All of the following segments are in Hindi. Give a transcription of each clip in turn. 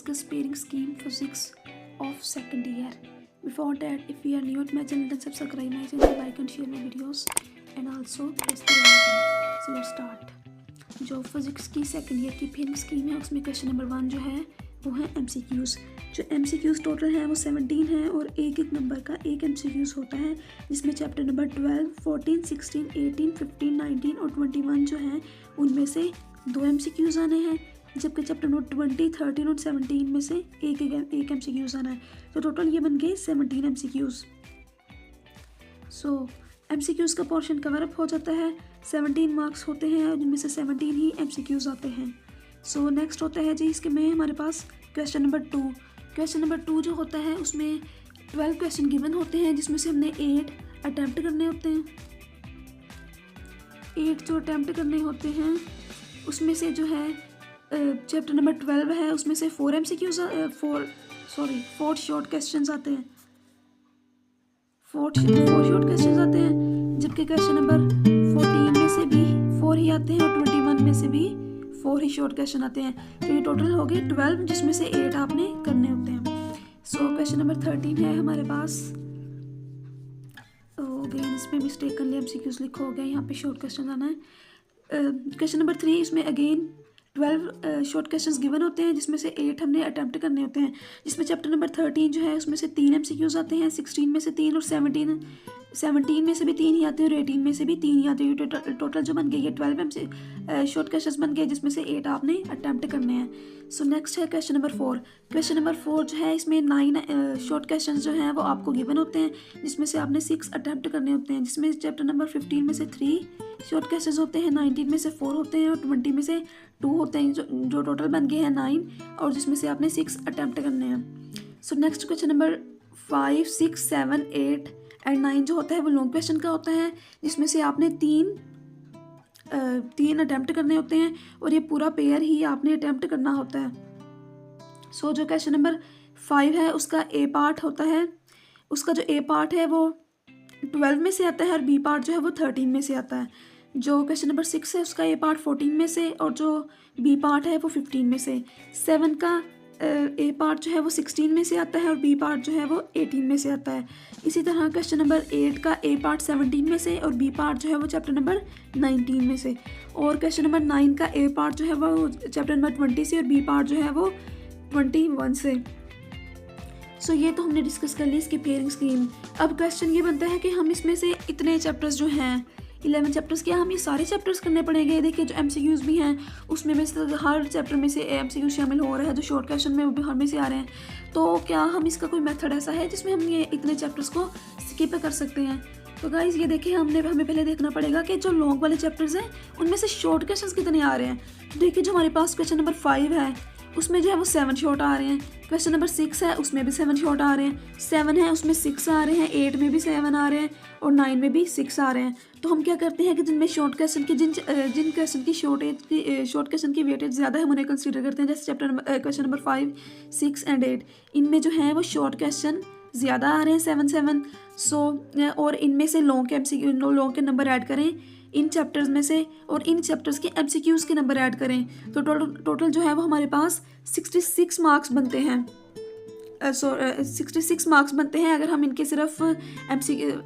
discuss pairing scheme physics of second year. Before that, if you are new to my channel, then subscribe my channel, like and share my videos, and also press the bell icon. So let's start. जो फिजिक्स की सेकंड ईयर की पेयरिंग स्कीम है उसमें क्वेश्चन नंबर 1 जो है वो है MCQs। जो MCQs टोटल है वो 17 है और एक एक नंबर का एक MCQs होता है, जिसमें चैप्टर नंबर 12, 14, 16, 18, 15, 19 और 21 जो है उनमें से 2 MCQs आने हैं, जबकि चैप्टर नंबर 20, 13 और 17 में से एक MCQs आना है। तो टोटल ये बन गए 17 MCQs। सो MCQs का पोर्शन कवर अप हो जाता है। 17 मार्क्स होते हैं और जिनमें से 17 ही MCQs आते हैं। सो नेक्स्ट होता है जी इसके में हमारे पास क्वेश्चन नंबर 2। क्वेश्चन नंबर 2 जो होता है उसमें 12 क्वेश्चन गिवन होते हैं, जिसमें से हमने 8 अटैम्प्ट करने होते हैं। 8 जो अटैम्प्ट करने होते हैं उसमें से जो है चैप्टर नंबर 12 है उसमें से 4 शॉर्ट क्वेश्चंस आते हैं। 4 शॉर्ट क्वेश्चंस आते हैं, जबकि क्वेश्चन नंबर 14 में से भी 4 ही आते हैं और 21 में से भी 4 ही शॉर्ट क्वेश्चन आते हैं। तो ये टोटल हो गए 12, जिसमें से 8 आपने करने होते हैं। सो क्वेश्चन नंबर 13 है हमारे पास। अगेन इसमें मिस्टेक कर लिया, MCQs लिखो हो गया, यहाँ पे शॉर्ट क्वेश्चन आना है। क्वेश्चन नंबर 3 इसमें अगेन 12 शॉर्ट क्वेश्चंस गिवन होते हैं, जिसमें से 8 हमने अटैम्प्ट करने होते हैं, जिसमें चैप्टर नंबर 13 जो है उसमें से 3 MCQs आते हैं, 16 में से 3 और 17 में से भी 3 ही आते हैं और 18 में से भी 3 ही आते हैं। टोटल जो बन गई है 12 शॉर्ट क्वेश्चंस बन गए, जिसमें से 8 आपने अटैम्प्ट करने हैं। सो नेक्स्ट है क्वेश्चन नंबर 4। क्वेश्चन नंबर 4 जो है इसमें 9 शॉर्ट क्वेश्चंस जो हैं वो आपको गिवन होते हैं, जिसमें से आपने 6 अटैम्प्ट करने होते हैं, जिसमें चैप्टर नंबर 15 में से 3 शॉर्ट क्वेश्चंस होते हैं, 19 में से 4 होते हैं और 20 में से 2 होते हैं, जो टोटल बन गए हैं 9 और जिसमें से आपने 6 अटैम्प्ट करने हैं। So next question number 5, 6, 7, 8 and 9 जो होता है वो लॉन्ग क्वेश्चन का होता है, जिसमें से आपने 3 अटैम्प्ट करने होते हैं और ये पूरा पेयर ही आपने अटैम्प्ट करना होता है। सो जो क्वेश्चन नंबर 5 है उसका A पार्ट होता है, उसका जो A पार्ट है वो 12 में से आता है और B पार्ट जो है वो 13 में से आता है। जो क्वेश्चन नंबर 6 है उसका A पार्ट 14 में से और जो B पार्ट है वो 15 में से। 7 का A पार्ट जो है वो 16 में से आता है और B पार्ट जो है वो 18 में से आता है। इसी तरह क्वेश्चन नंबर 8 का A पार्ट 17 में से और B पार्ट जो है वो चैप्टर नंबर 19 में से। और क्वेश्चन नंबर 9 का A पार्ट जो है वो चैप्टर नंबर 20 से और B पार्ट जो है वो 21 से। सो ये तो हमने डिस्कस कर ली इसकी पेयरिंग स्कीम। अब क्वेश्चन ये बनता है कि हम इसमें से इतने चैप्टर्स जो हैं 11 चैप्टर्स, क्या हम ये सारे चैप्टर्स करने पड़ेंगे? देखिए जो MCQs भी हैं उसमें से हर चैप्टर में से MCQ शामिल हो रहा है, जो शॉर्ट क्वेश्चन में वो भी हर में से आ रहे हैं। तो क्या हम इसका कोई मेथड ऐसा है जिसमें हम ये इतने चैप्टर्स को स्किप कर सकते हैं? तो गाइस ये देखिए हमें पहले देखना पड़ेगा कि जो लॉन्ग वाले चैप्टर्स हैं उनमें से शॉर्ट क्वेश्चन कितने आ रहे हैं। तो देखिए जो हमारे पास क्वेश्चन नंबर 5 है उसमें जो है वो 7 शॉर्ट आ रहे हैं। क्वेश्चन नंबर 6 है उसमें भी 7 शॉर्ट आ रहे हैं। 7 है उसमें 6 आ रहे हैं, 8 में भी 7 आ रहे हैं और 9 में भी 6 आ रहे हैं। तो हम क्या करते हैं कि जिनमें शॉर्ट क्वेश्चन की जिन क्वेश्चन की शॉर्ट क्वेश्चन की वेटेज ज़्यादा है हम उन्हें कंसीडर करते हैं, जैसे क्वेश्चन नंबर 5, 6 एंड 8। इनमें जो है वो शॉर्ट क्वेश्चन ज़्यादा आ रहे हैं 7। सो और इनमें से लॉन्ग के नंबर ऐड करें इन चैप्टर्स में से और इन चैप्टर्स के MCQs के नंबर ऐड करें, तो टोटल जो है वो हमारे पास 66 मार्क्स बनते हैं। 66 मार्क्स बनते हैं अगर हम इनके सिर्फ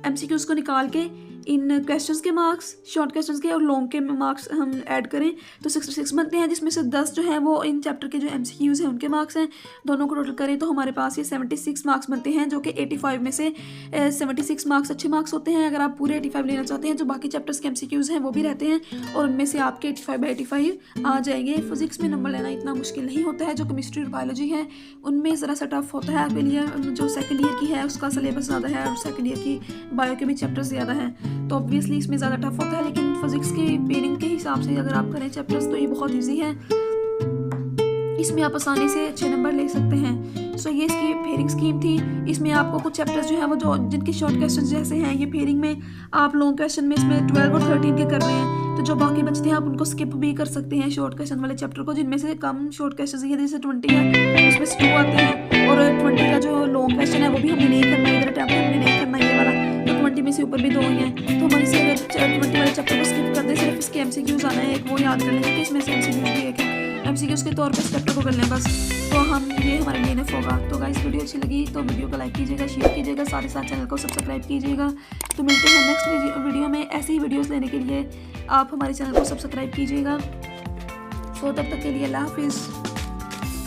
MCQs को निकाल के इन क्वेश्चंस के मार्क्स, शॉर्ट क्वेश्चंस के और लॉन्ग के मार्क्स हम ऐड करें तो 66 बनते हैं, जिसमें से 10 जो है वो इन चैप्टर के जो MCQs हैं उनके मार्क्स हैं। दोनों को टोटल करें तो हमारे पास ये 76 मार्क्स बनते हैं, जो कि 85 में से 76 मार्क्स अच्छे मार्क्स होते हैं। अगर आप पूरे 85 लेना चाहते हैं, जो बाकी चैप्टर्स के MCQs हैं वो भी रहते हैं और उनमें से आपके 85/85 आ जाएंगे। फिजिक्स में नंबर लेना इतना मुश्किल नहीं होता है। जो केमिस्ट्री और बायोलॉजी है उनमें ज़रा सा टफ होता है आपके लिए, जो सेकेंड ईयर की है उसका सिलेबस ज़्यादा है और सेकेंड ईयर की बायो के भी चैप्टर्स ज़्यादा हैं, तो ऑब्वियसली इसमें ज़्यादा टफ होता है। लेकिन फिजिक्स की पेयरिंग के हिसाब से अगर आप करें चैप्टर्स तो ये बहुत ईजी है, इसमें आप आसानी से अच्छे नंबर ले सकते हैं। सो ये इसकी पेयरिंग स्कीम थी। इसमें आपको कुछ चैप्टर्स जो है वो जो जिनके शॉर्ट क्वेश्चन जैसे हैं ये पेयरिंग में आप लॉन्ग क्वेश्चन में इसमें 12 और 13 के कर रहे हैं, तो जो बाकी बचते हैं आप उनको स्किप भी कर सकते हैं शॉर्ट क्वेश्चन वाले चैप्टर को, जिनमें से कम शॉर्ट क्वेश्चन है, जैसे 20 है उसमें से 2 आते हैं और 20 का जो लॉन्ग क्वेश्चन है वो भी हमने नहीं करना, इधर अटैम्प्ट हमने नहीं करना ये वाला, तो 20 में से ऊपर भी 2 ही हैं। तो हमारे से अगर 20 वाले चैप्टर को स्किप कर दे, सिर्फ इसके MCQs आना है, एक वो याद कर लेंगे कि इसमें से MCQs भी एक है। MCQs के तौर पे इस चैप्टर को कर लें बस, तो हम ये हमारा DNF होगा। तो गाइस वीडियो अच्छी लगी तो वीडियो को लाइक कीजिएगा, शेयर कीजिएगा, साथ ही साथ चैनल को सब्सक्राइब कीजिएगा। तो मिलते हैं नेक्स्ट वीडियो में। ऐसी ही वीडियोस लेने के लिए आप हमारे चैनल को सब्सक्राइब कीजिएगा। सो तब तक के लिए अल्लाह हाफिज़।